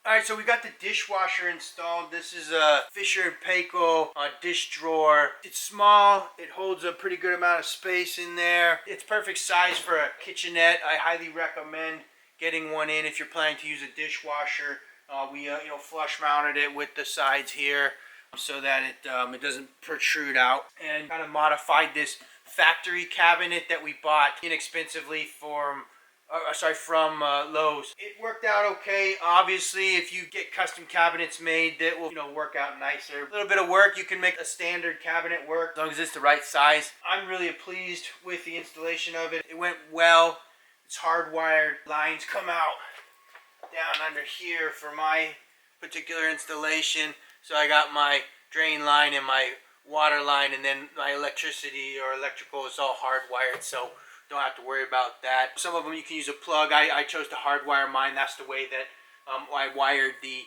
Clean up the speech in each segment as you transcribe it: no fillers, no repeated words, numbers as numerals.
Alright, so we got the dishwasher installed. This is a Fisher Paykel dish drawer. It's small. It holds a pretty good amount of space in there. It's perfect size for a kitchenette. I highly recommend getting one in if you're planning to use a dishwasher. We flush mounted it with the sides here so that it doesn't protrude out, and kind of modified this factory cabinet that we bought inexpensively from Lowe's. It worked out okay. Obviously, if you get custom cabinets made, that will work out nicer. A little bit of work, you can make a standard cabinet work as long as it's the right size. I'm really pleased with the installation of it. It went well. It's hardwired. Lines come out down under here for my particular installation. So I got my drain line and my water line, and then my electricity or electrical is all hardwired, so don't have to worry about that. Some of them you can use a plug. I chose to hardwire mine. That's the way that I wired the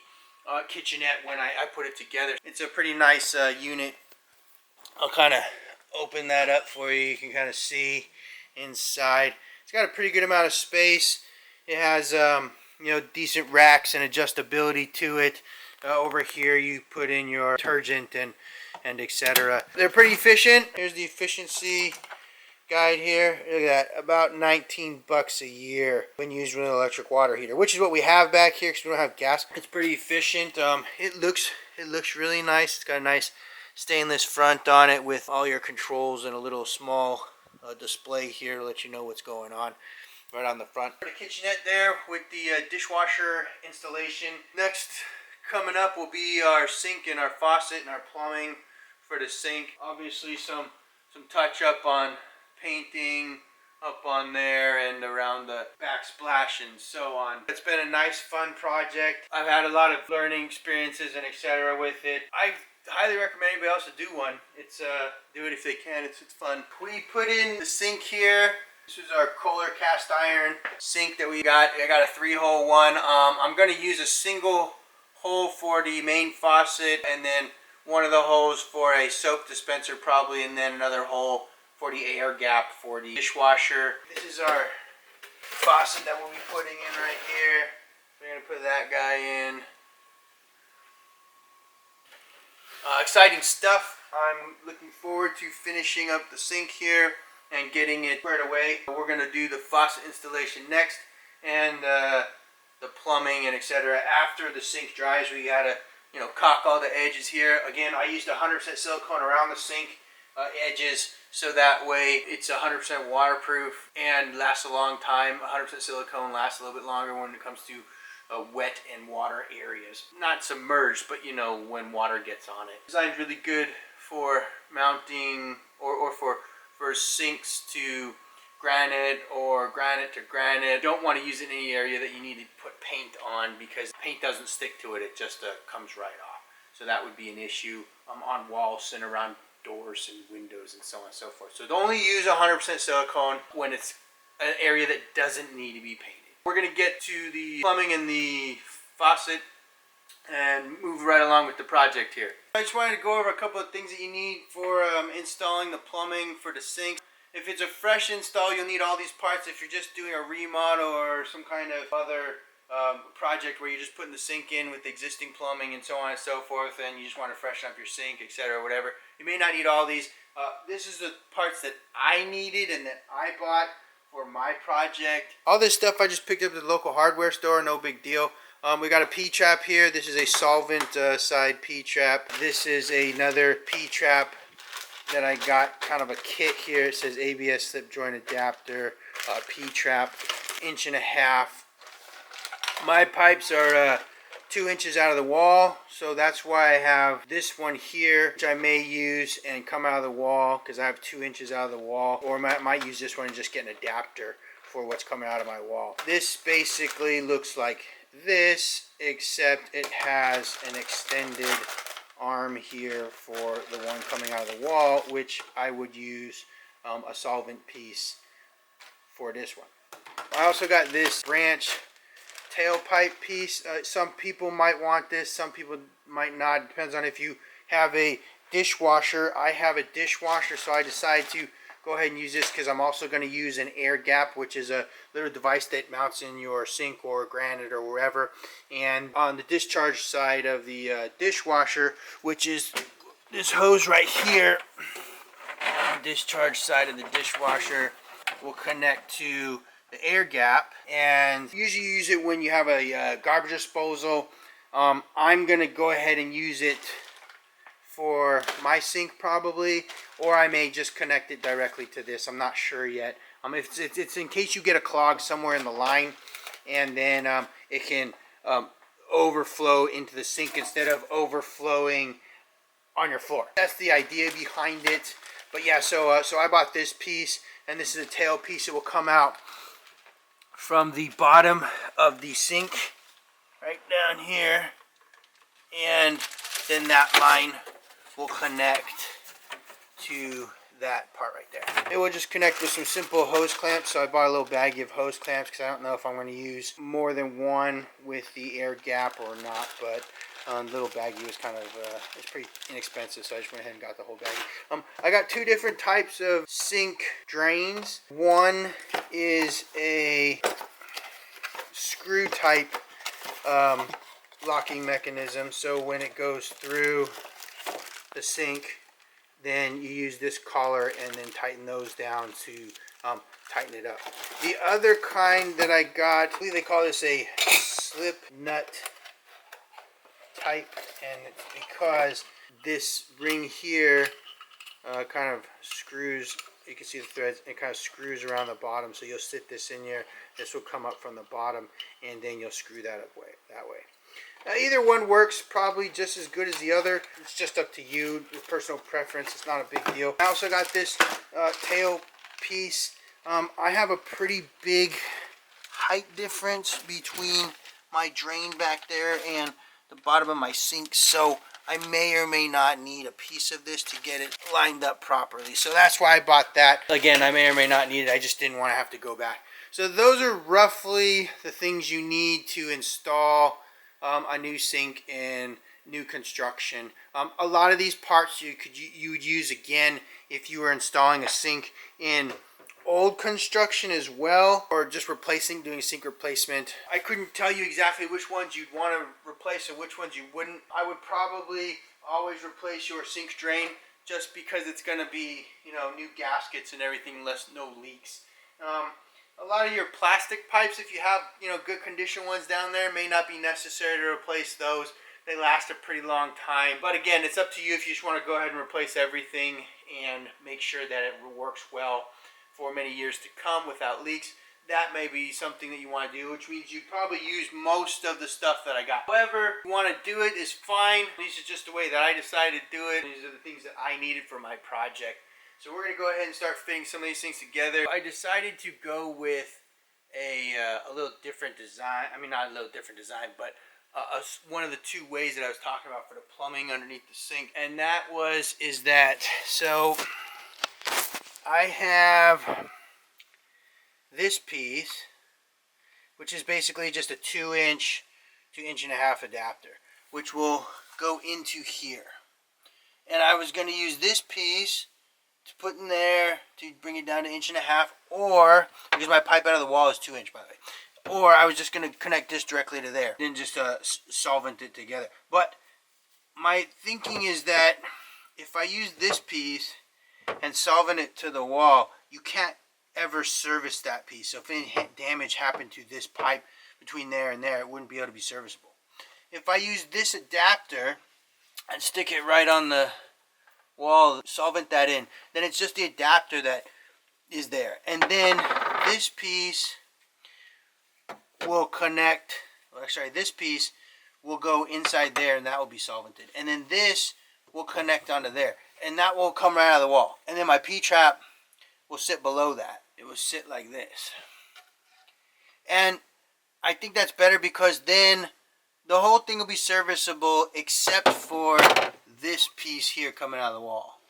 kitchenette when I put it together. It's a pretty nice unit. I'll kind of open that up for you. You can kind of see inside. It's got a pretty good amount of space. It has decent racks and adjustability to it. Over here you put in your detergent and etc. They're pretty efficient. Here's the efficiency guide here. Look at that, about 19 bucks a year when used with an electric water heater, which is what we have back here because we don't have gas. It's pretty efficient. It looks really nice. It's got a nice stainless front on it with all your controls and a little small display here to let you know what's going on right on the front. The kitchenette there with the dishwasher installation. Next coming up will be our sink and our faucet and our plumbing for the sink. Obviously some touch up on painting up on there and around the backsplash and so on. It's been a nice fun project. I've had a lot of learning experiences and etc. with it. I highly recommend anybody else to do one. It's do it if they can. It's fun. We put in the sink here. This is our Kohler cast iron sink that we got. I got a 3-hole one. I'm going to use a single hole for the main faucet, and then one of the holes for a soap dispenser probably, and then another hole for the air gap for the dishwasher. This is our faucet that we'll be putting in right here. We're going to put that guy in. Exciting stuff. I'm looking forward to finishing up the sink here and getting it squared away. We're going to do the faucet installation next, and the plumbing and etc. after the sink dries. We gotta caulk all the edges here. Again, I used 100% silicone around the sink edges, so that way it's 100% waterproof and lasts a long time. 100% silicone lasts a little bit longer when it comes to wet and water areas. Not submerged, but when water gets on it. Designed really good for mounting or for sinks to granite or granite to granite. You don't want to use it in any area that you need to put paint on, because paint doesn't stick to it. It just comes right off. So that would be an issue on walls and around doors and windows and so on and so forth. So only use 100% silicone when it's an area that doesn't need to be painted. We're going to get to the plumbing and the faucet and move right along with the project here. I just wanted to go over a couple of things that you need for installing the plumbing for the sink. If it's a fresh install, you'll need all these parts. If you're just doing a remodel or some kind of other project where you're just putting the sink in with existing plumbing and so on and so forth, and you just want to freshen up your sink, etc., whatever, you may not need all these. This is the parts that I needed and that I bought for my project. All this stuff I just picked up at the local hardware store, no big deal. We got a P-trap here. This is a solvent side P-trap. This is another P-trap that I got, kind of a kit here. It says ABS slip joint adapter, P-trap, 1.5 inches. My pipes are 2 inches out of the wall, so that's why I have this one here, which I may use and come out of the wall because I have 2 inches out of the wall, or I might use this one and just get an adapter for what's coming out of my wall. This basically looks like this, except it has an extended arm here for the one coming out of the wall, which I would use a solvent piece for this one. I also got this branch tailpipe piece. Some people might want this, some people might not. Depends on if you have a dishwasher. I have a dishwasher, so I decided to go ahead and use this because I'm also going to use an air gap, which is a little device that mounts in your sink or granite or wherever. And on the discharge side of the dishwasher, which is this hose right here, the discharge side of the dishwasher will connect to the air gap, and usually use it when you have a garbage disposal. I'm going to go ahead and use it for my sink probably, or I may just connect it directly to this. I'm not sure yet. It's in case you get a clog somewhere in the line, and then it can overflow into the sink instead of overflowing on your floor. That's the idea behind it. But yeah, so I bought this piece, and this is a tail piece. It will come out from the bottom of the sink right down here, and then that line will connect to that part right there. It will just connect with some simple hose clamps. So I bought a little baggie of hose clamps because I don't know if I'm going to use more than one with the air gap or not, but little baggie was kind of it's pretty inexpensive, so I just went ahead and got the whole baggie. I got two different types of sink drains. One is a screw type locking mechanism, so when it goes through the sink, then you use this collar and then tighten those down to tighten it up. The other kind that I got, I believe they call this a slip nut type, and it's because this ring here kind of screws. You can see the threads. It kind of screws around the bottom, so you'll sit this in here. This will come up from the bottom, and then you'll screw that up that way. Either one works probably just as good as the other. It's just up to you, your personal preference. It's not a big deal. I also got this tail piece. I have a pretty big height difference between my drain back there and the bottom of my sink, so I may or may not need a piece of this to get it lined up properly. So that's why I bought that. Again, I may or may not need it. I just didn't want to have to go back. So those are roughly the things you need to install a new sink in new construction. A lot of these parts you would use again if you were installing a sink in old construction as well, or just doing a sink replacement. I couldn't tell you exactly which ones you'd want to replace and which ones you wouldn't. I would probably always replace your sink drain, just because it's going to be, new gaskets and everything, no leaks. A lot of your plastic pipes, if you have good condition ones down there, may not be necessary to replace those. They last a pretty long time. But again, it's up to you if you just want to go ahead and replace everything and make sure that it works well for many years to come without leaks. That may be something that you want to do, which means you probably use most of the stuff that I got. However, if you want to do it, is fine. These are just the way that I decided to do it. These are the things that I needed for my project. So we're going to go ahead and start fitting some of these things together. I decided to go with a little different design. I mean, not a little different design, but one of the two ways that I was talking about for the plumbing underneath the sink. And that is that, so I have this piece, which is basically just a 2-inch to 1.5-inch adapter, which will go into here. And I was going to use this piece to put in there to bring it down to 1.5 inches, or because my pipe out of the wall is 2-inch, by the way, or I was just going to connect this directly to there, then just solvent it together. But my thinking is that if I use this piece and solvent it to the wall, you can't ever service that piece. So if any damage happened to this pipe between there and there, it wouldn't be able to be serviceable. If I use this adapter and stick it right on the wall, solvent that in, then it's just the adapter that is there. And then this piece will connect, this piece will go inside there, and that will be solvented. And then this will connect onto there, and that will come right out of the wall. And then my P-trap will sit below that. It will sit like this. And I think that's better because then the whole thing will be serviceable except for this piece here coming out of the wall.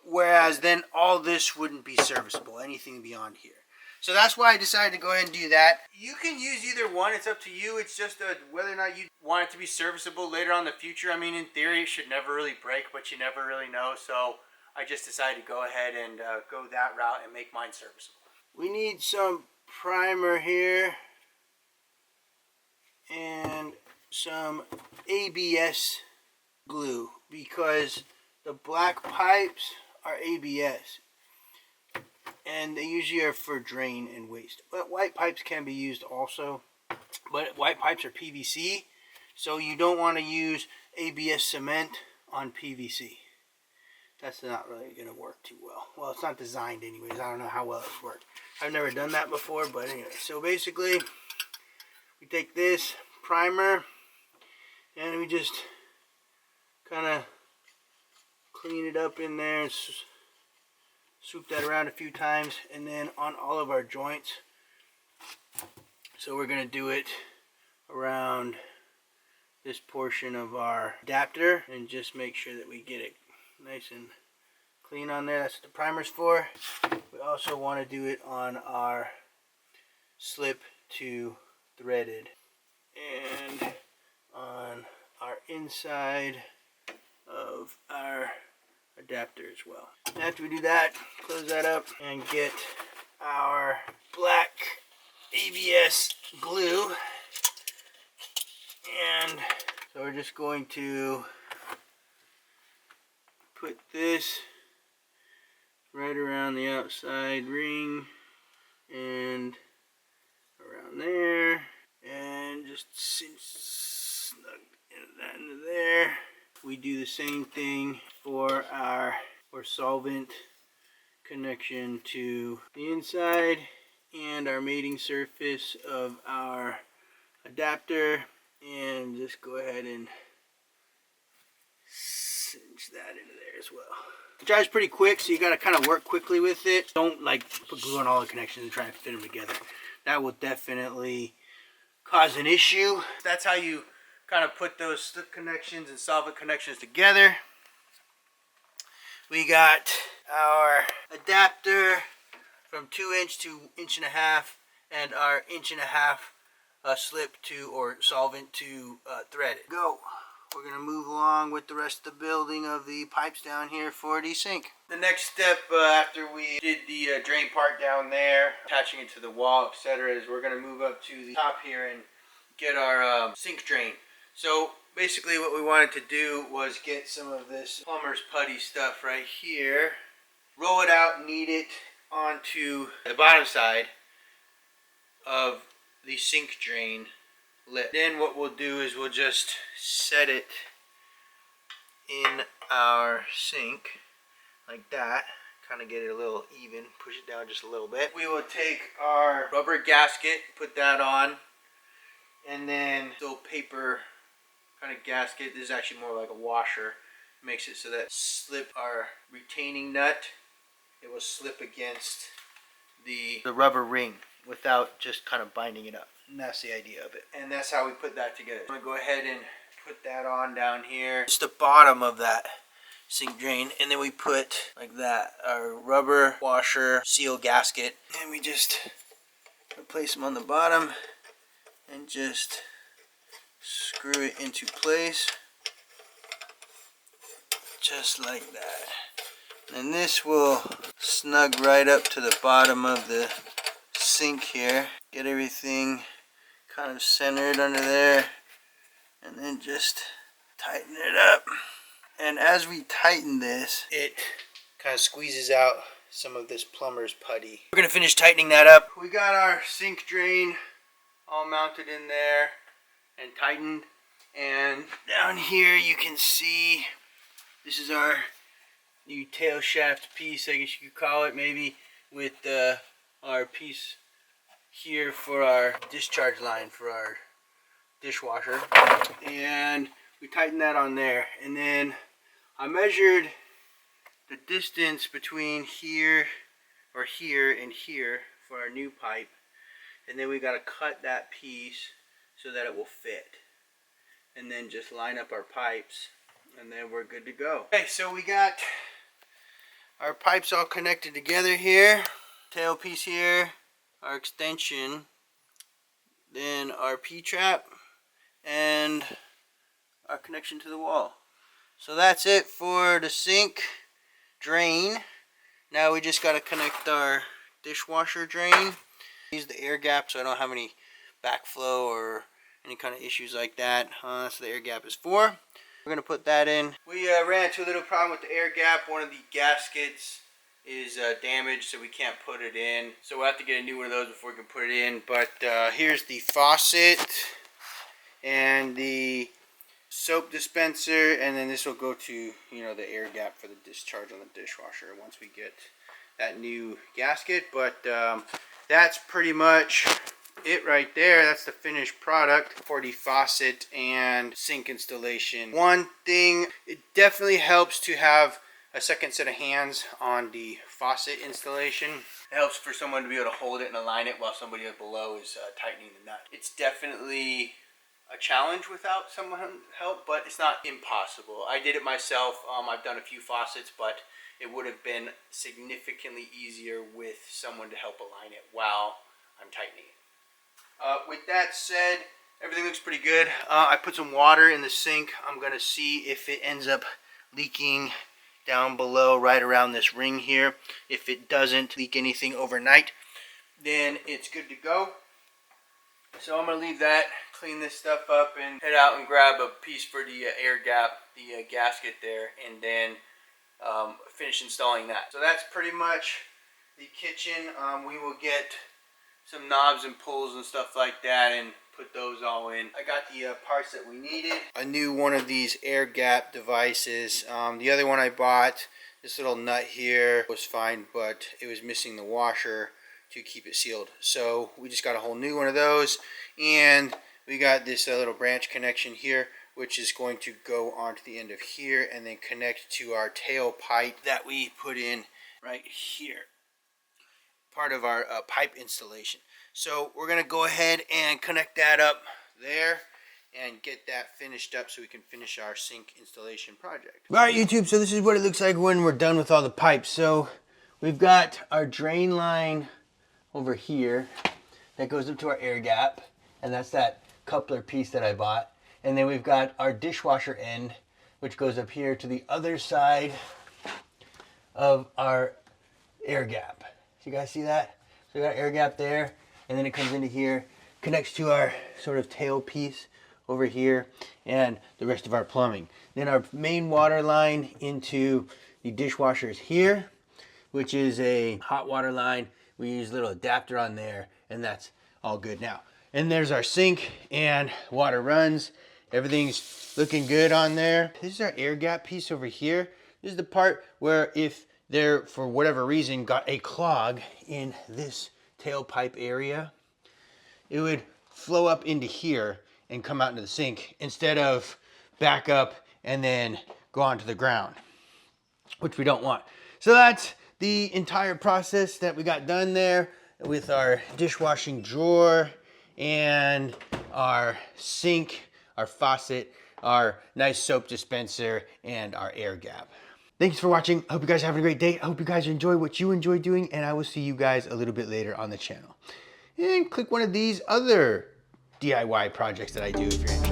Whereas then all this wouldn't be serviceable, anything beyond here. So that's why I decided to go ahead and do that. You can use either one, it's up to you. It's just whether or not you want it to be serviceable later on in the future. I mean, in theory, it should never really break, but you never really know. So I just decided to go ahead and go that route and make mine serviceable. We need some primer here and some ABS glue because the black pipes are ABS and they usually are for drain and waste. But white pipes can be used also, but white pipes are PVC, so you don't want to use ABS cement on PVC. That's not really going to work too well. Well, it's not designed anyways. I don't know how well it's worked. I've never done that before, but anyway. So basically, we take this primer and we just kind of clean it up in there and swoop that around a few times, and then on all of our joints. So we're going to do it around this portion of our adapter and just make sure that we get it nice and clean on there. That's what the primer's for. We also want to do it on our slip to threaded and on our inside of our adapter as well. After we do that, close that up and get our black ABS glue. And so we're just going to put this right around the outside ring and around there, and just snug that into there. We do the same thing for our solvent connection to the inside and our mating surface of our adapter, and just go ahead and cinch that into there as well. It dries pretty quick, so you got to kind of work quickly with it. Don't like put glue on all the connections and try to fit them together. That will definitely cause an issue. That's how you kind of put those slip connections and solvent connections together. We got our adapter from 2" to 1.5" and our 1.5" slip to or solvent to thread it. Go. We're going to move along with the rest of the building of the pipes down here for the sink. The next step after we did the drain part down there, attaching it to the wall, etc., is we're going to move up to the top here and get our sink drain. So basically what we wanted to do was get some of this plumber's putty stuff right here, roll it out, knead it onto the bottom side of the sink drain lip. Then what we'll do is we'll just set it in our sink like that, kind of get it a little even, push it down just a little bit. We will take our rubber gasket, put that on, and then little paper kind of gasket. This is actually more like a washer. Makes it so that slip our retaining nut, it will slip against the rubber ring without just kind of binding it up. And that's the idea of it. And that's how we put that together. I'm going to go ahead and put that on down here. It's the bottom of that sink drain. And then we put, like that, our rubber washer seal gasket. And we just place them on the bottom and just screw it into place. Just like that. And this will snug right up to the bottom of the sink here. Get everything kind of centered under there, and then just tighten it up. And as we tighten this, it kind of squeezes out some of this plumber's putty. We're going to finish tightening that up. We got our sink drain all mounted in there and tightened, and down here you can see this is our new tail shaft piece, I guess you could call it, maybe, with our piece here for our discharge line for our dishwasher, and we tightened that on there. And then I measured the distance between here and here for our new pipe, and then we got to cut that piece so that it will fit, and then just line up our pipes, and then we're good to go. Okay, so we got our pipes all connected together here, tail piece here, our extension, then our P-trap, and our connection to the wall. So that's it for the sink. drain. Now we just got to connect our dishwasher drain. Use the air gap so I don't have any backflow or any kind of issues like that. That's what the air gap is for. We're going to put that in. We ran into a little problem with the air gap. One of the gaskets is damaged, so we can't put it in. So we'll have to get a new one of those before we can put it in. But here's the faucet and the soap dispenser, and then this will go to, you know, the air gap for the discharge on the dishwasher once we get that new gasket. But that's pretty much it right there. That's the finished product for the faucet and sink installation. One thing, it definitely helps to have a second set of hands on the faucet installation. It helps for someone to be able to hold it and align it while somebody below is tightening the nut. It's definitely a challenge without someone help, but it's not impossible. I did it myself. I've done a few faucets, but it would have been significantly easier with someone to help align it while I'm tightening it. With that said, everything looks pretty good. I put some water in the sink. I'm going to see if it ends up leaking down below right around this ring here. If it doesn't leak anything overnight, then it's good to go. So I'm going to leave that, clean this stuff up, and head out and grab a piece for the air gap, the gasket there, and then finish installing that. So that's pretty much the kitchen. We will get some knobs and pulls and stuff like that and put those all in. I got the parts that we needed. A new one of these air gap devices. The other one I bought, this little nut here, was fine, but it was missing the washer to keep it sealed. So we just got a whole new one of those, and we got this little branch connection here, which is going to go onto the end of here and then connect to our tailpipe that we put in right here. Part of our pipe installation. So we're going to go ahead and connect that up there and get that finished up so we can finish our sink installation project. Alright YouTube, so this is what it looks like when we're done with all the pipes. So we've got our drain line over here that goes up to our air gap, and that's that coupler piece that I bought. And then we've got our dishwasher end, which goes up here to the other side of our air gap. You guys see that? So we got air gap there, and then it comes into here, connects to our sort of tail piece over here, and the rest of our plumbing. Then our main water line into the dishwasher is here, which is a hot water line. We use a little adapter on there, and that's all good now. And there's our sink, and water runs. Everything's looking good on there. This is our air gap piece over here. This is the part where if there, for whatever reason, got a clog in this tailpipe area, it would flow up into here and come out into the sink instead of back up and then go onto the ground, which we don't want. So that's the entire process that we got done there with our dishwashing drawer and our sink, our faucet, our nice soap dispenser, and our air gap. Thanks for watching. I hope you guys are having a great day. I hope you guys enjoy what you enjoy doing, and I will see you guys a little bit later on the channel. And click one of these other DIY projects that I do if you're interested.